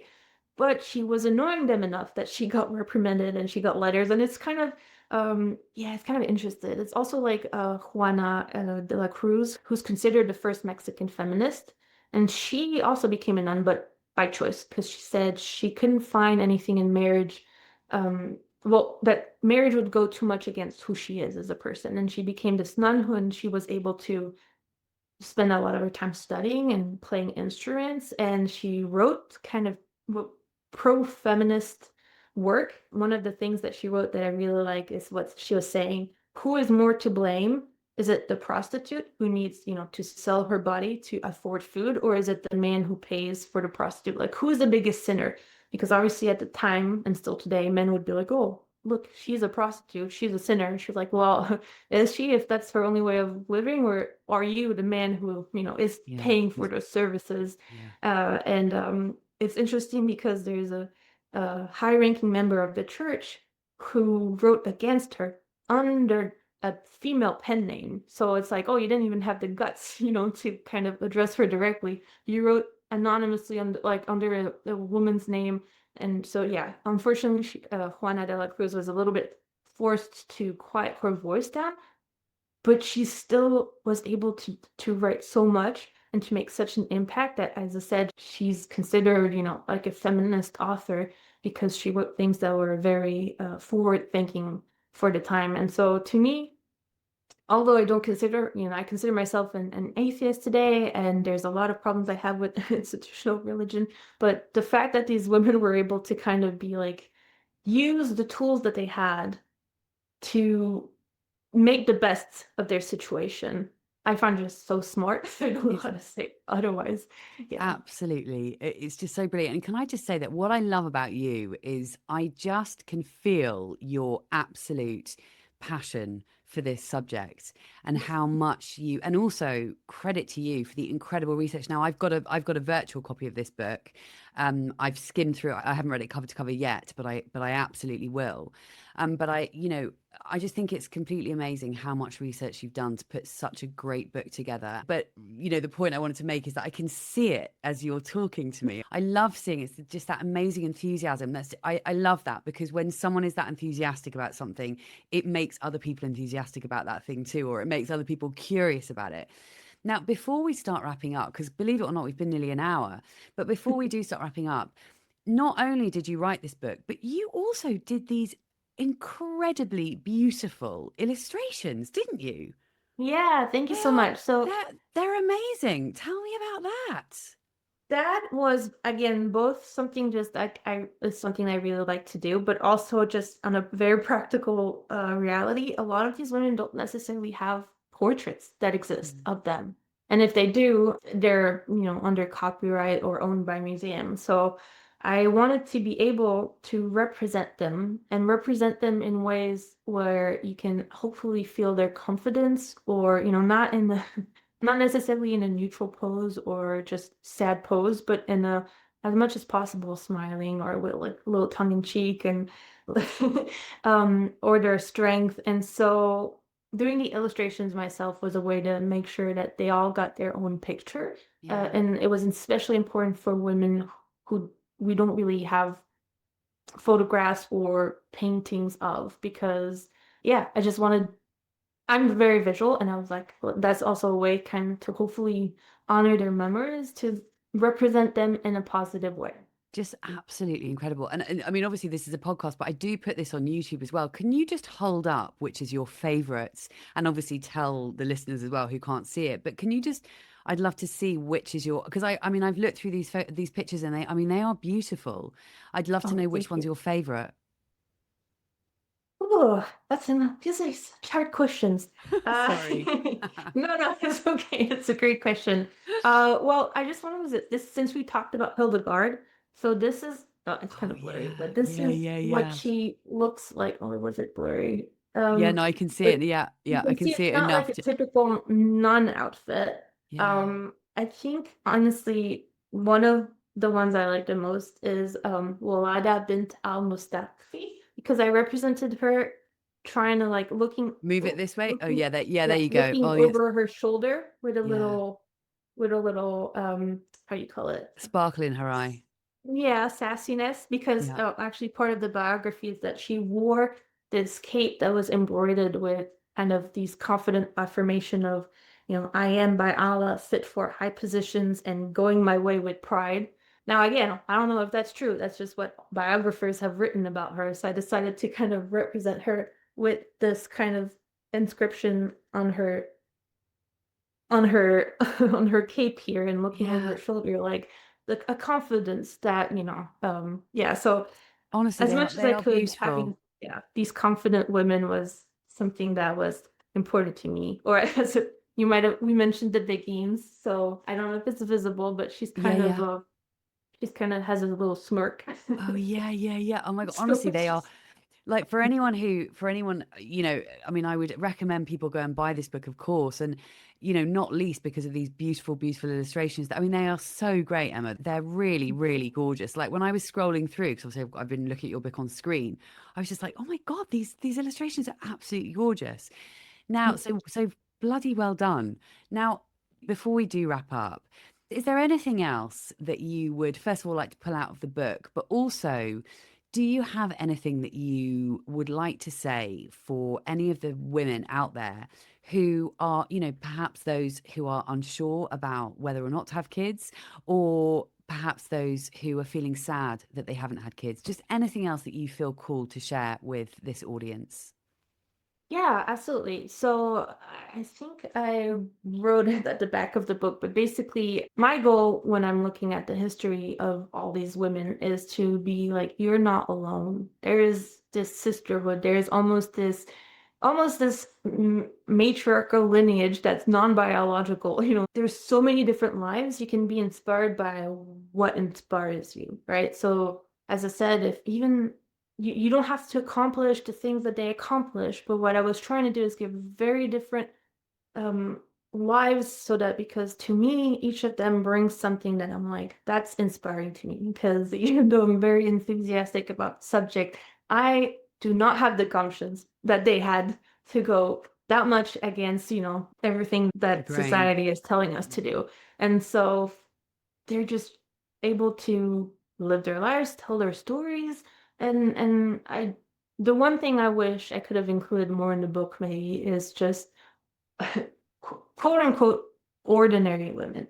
But she was annoying them enough that she got reprimanded and she got letters. And it's kind of, yeah, it's kind of interesting. It's also like Juana de la Cruz, who's considered the first Mexican feminist. And she also became a nun, but by choice, because she said she couldn't find anything in marriage. Well, that marriage would go too much against who she is as a person. And she became this nun who, and she was able to spend a lot of her time studying and playing instruments, and she wrote kind of pro-feminist work. One of the things that she wrote that I really like is what she was saying: who is more to blame? Is it the prostitute who needs, to sell her body to afford food, or is it the man who pays for the prostitute? Like, who is the biggest sinner? Because obviously at the time and still today, men would be like, oh, look, she's a prostitute, she's a sinner. And she's like, well, is she, if that's her only way of living, or are you the man who is Yeah. paying for those services? Yeah. And it's interesting because there's a high-ranking member of the church who wrote against her under a female pen name. So it's like, oh, you didn't even have the guts, to kind of address her directly. You wrote anonymously under a woman's name. And so, yeah, unfortunately, Juana de la Cruz was a little bit forced to quiet her voice down, but she still was able to write so much and to make such an impact that, as I said, she's considered, like a feminist author because she wrote things that were very forward thinking for the time. And so, to me, although I don't consider, I consider myself an atheist today, and there's a lot of problems I have with institutional religion, but the fact that these women were able to kind of be like, use the tools that they had to make the best of their situation, I find just so smart. I don't know It's how to say otherwise. Yeah. absolutely. It's just so brilliant. And can I just say that what I love about you is I just can feel your absolute passion for this subject and how much you, and also credit to you for the incredible research. Now I've got a virtual copy of this book. I've skimmed through it. I haven't read it cover to cover yet, but I absolutely will. But I just think it's completely amazing how much research you've done to put such a great book together. But, the point I wanted to make is that I can see it as you're talking to me. I love seeing it. It's just that amazing enthusiasm. I love that, because when someone is that enthusiastic about something, it makes other people enthusiastic about that thing too, or it makes other people curious about it. Now, before we start wrapping up, because believe it or not, we've been nearly an hour, but before we do start wrapping up, not only did you write this book, but you also did these incredibly beautiful illustrations, didn't you? Yeah, thank you They so are much. So they're amazing. Tell me about that. that was, again, both something just like I is something I really like to do, but also just on a very practical reality. A lot of these women don't necessarily have portraits that exist Mm. of them. And if they do, they're, under copyright or owned by museums. So I wanted to be able to represent them and represent them in ways where you can hopefully feel their confidence, or, not in the not necessarily in a neutral pose or just sad pose, but in a, as much as possible, smiling or with like a little tongue in cheek, and or their strength. And so doing the illustrations myself was a way to make sure that they all got their own picture. Yeah. And it was especially important for women who we don't really have photographs or paintings of, because yeah, I just wanted, I'm very visual, and I was like, well, that's also a way kind of to hopefully honor their memories, to represent them in a positive way. Just absolutely incredible. And I mean, obviously, this is a podcast, but I do put this on YouTube as well. Can you just hold up which is your favorites? And obviously, tell the listeners as well who can't see it. But can you just, I'd love to see which is your, because I mean, I've looked through these pictures and I mean, they are beautiful. I'd love to Oh, know which thank one's you. your favorite. Oh, these are such hard questions. Uh, Sorry. no, it's okay. It's a great question. Well, I just want to visit this since we talked about Hildegard. So this is, oh, it's kind Oh, of blurry, yeah. but this Yeah. is Yeah. what Yeah. she looks like. Oh, was it blurry? Yeah. No, I can see But it. Yeah. you Yeah. I can can see see it's it not like enough a to, typical nun outfit. yeah. I think honestly, one of the ones I like the most is Walada bint al-Mustafi because I represented her trying to like Move it this way. Oh, looking yeah. Yeah. There yeah you go. looking Oh, yes. over her shoulder Yeah. with a little how do you call it, Sparkle in her eye. yeah, sassiness, because Yeah. actually part of the biography is that she wore this cape that was embroidered with kind of these confident affirmation of, I am by Allah fit for high positions and going my way with pride. Now, again, I don't know if that's true. That's just what biographers have written about her. So I decided to kind of represent her with this kind of inscription on her on her cape here and looking over Yeah. her shoulder like a confidence that yeah, so Honestly, as they are much as they I are could, having beautiful. yeah these confident women was something that was important to me, or as you might have, we mentioned the Beguines, so I don't know if it's visible, but Yeah, yeah. she's kind of has a little smirk. Oh yeah, yeah, yeah. Oh my God. So Honestly, they are like for anyone, I mean, I would recommend people go and buy this book, of course, and not least because of these beautiful, beautiful illustrations. I mean, they are so great, Emma. They're really, really gorgeous. Like when I was scrolling through, because obviously I've been looking at your book on screen, I was just like, oh my God, these illustrations are absolutely gorgeous. Now, so bloody well done. Now, before we do wrap up, is there anything else that you would first of all like to pull out of the book, but also do you have anything that you would like to say for any of the women out there who are, perhaps those who are unsure about whether or not to have kids, or perhaps those who are feeling sad that they haven't had kids? Just anything else that you feel called to share with this audience? Yeah, absolutely. So I think I wrote it at the back of the book, but basically, my goal when I'm looking at the history of all these women is to be like, you're not alone. There is this sisterhood. There's almost this matriarchal lineage that's non-biological. There's so many different lives. You can be inspired by what inspires you, right? So as I said, if even you don't have to accomplish the things that they accomplish, but what I was trying to do is give very different um lives, so that because to me each of them brings something that I'm like, that's inspiring to me, because even though I'm very enthusiastic about the subject, I do not have the gumptions that they had to go that much against everything The that grain. society is telling us to do. And so they're just able to live their lives, tell their stories, and I the one thing I wish I could have included more in the book maybe is just quote unquote ordinary women,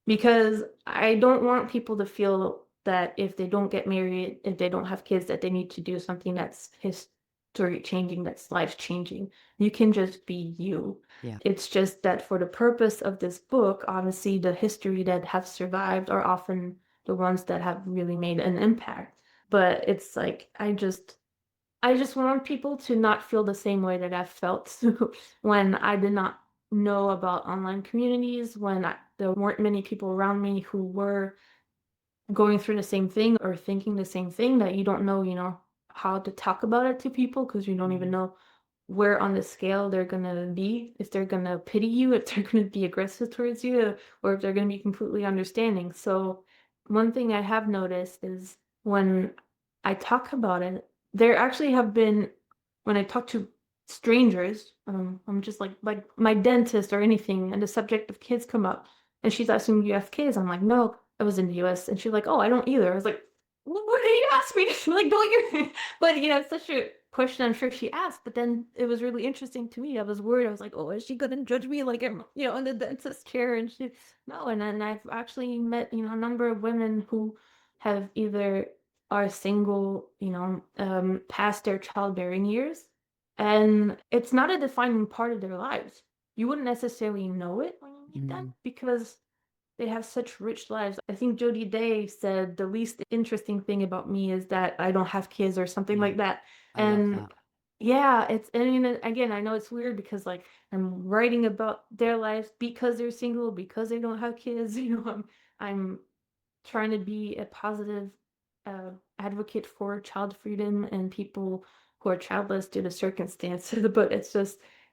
because I don't want people to feel that if they don't get married, if they don't have kids, that they need to do something that's history changing, that's life changing. You can just be you. Yeah. It's just that for the purpose of this book, obviously the history that have survived are often the ones that have really made an impact. But it's like I just want people to not feel the same way that I felt when I did not know about online communities, when there weren't many people around me who were going through the same thing or thinking the same thing, that you don't know, how to talk about it to people because you don't even Mm. know where on the scale they're gonna be, if they're gonna pity you, if they're gonna be aggressive towards you, or if they're gonna be completely understanding. So one thing I have noticed is when I talk about it, there actually have been, when I talk to strangers, I'm just like my dentist or anything, and the subject of kids come up, and she's asking, "Do you have kids?" I'm like, "No, I was in the U.S." And she's like, "Oh, I don't either." I was like, "What did you ask me?" Like, don't you? But it's such a question I'm sure she asked. But then it was really interesting to me. I was worried. I was like, "Oh, is she gonna judge me like I'm, in the dentist chair?" And she, no. And then I've actually met, a number of women who have either are single, past their childbearing years, and it's not a defining part of their lives. You wouldn't necessarily know it when you meet them Mm, because they have such rich lives. I think Jody Day said the least interesting thing about me is that I don't have kids or something yeah, like that. I love And that. yeah, I mean, again, I know it's weird because like I'm writing about their lives because they're single, because they don't have kids. I'm trying to be a positive advocate for child freedom and people who are childless due to circumstances. But it's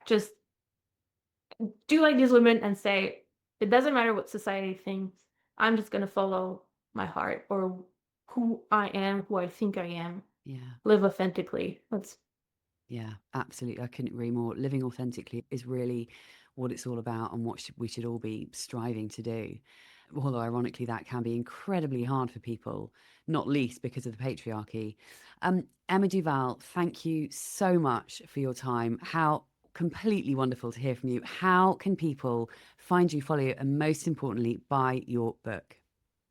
just do like these women and say, it doesn't matter what society thinks. I'm just gonna follow my heart or who I am, who I think I am. Yeah. Live authentically. That's Yeah, absolutely. I couldn't agree more. Living authentically is really what it's all about and what we should all be striving to do. Although, ironically, that can be incredibly hard for people, not least because of the patriarchy. Emma Duval, thank you so much for your time. How completely wonderful to hear from you. How can people find you, follow you, and most importantly, buy your book?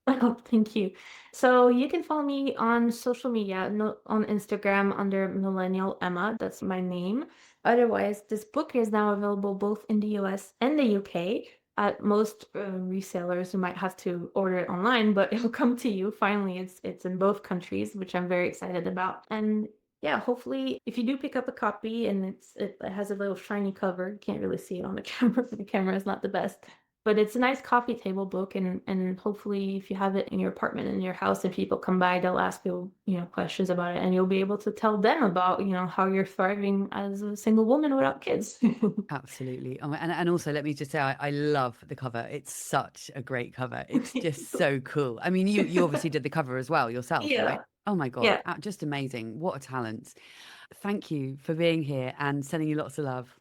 Oh, thank you. So you can follow me on social media, no, on Instagram under Millennial Emma. That's my name. Otherwise, this book is now available both in the US and the UK at most resellers. You might have to order it online, but it'll come to you. Finally, it's in both countries, which I'm very excited about. And yeah, hopefully, if you do pick up a copy and it has a little shiny cover, you can't really see it on the camera. The camera is not the best, but it's a nice coffee table book, and hopefully if you have it in your apartment, in your house, and people come by, they'll ask you, questions about it, and you'll be able to tell them about, how you're thriving as a single woman without kids. Absolutely. And also, let me just say, I love the cover. It's such a great cover. It's just so cool. I mean, you obviously did the cover as well yourself, Yeah. right? Oh my God, Yeah. just amazing. What a talent. Thank you for being here and sending you lots of love.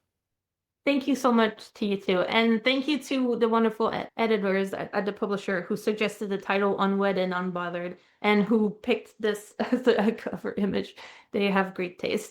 Thank you so much to you too. And thank you to the wonderful editors at the publisher who suggested the title Unwed and Unbothered and who picked this as the cover image. They have great taste.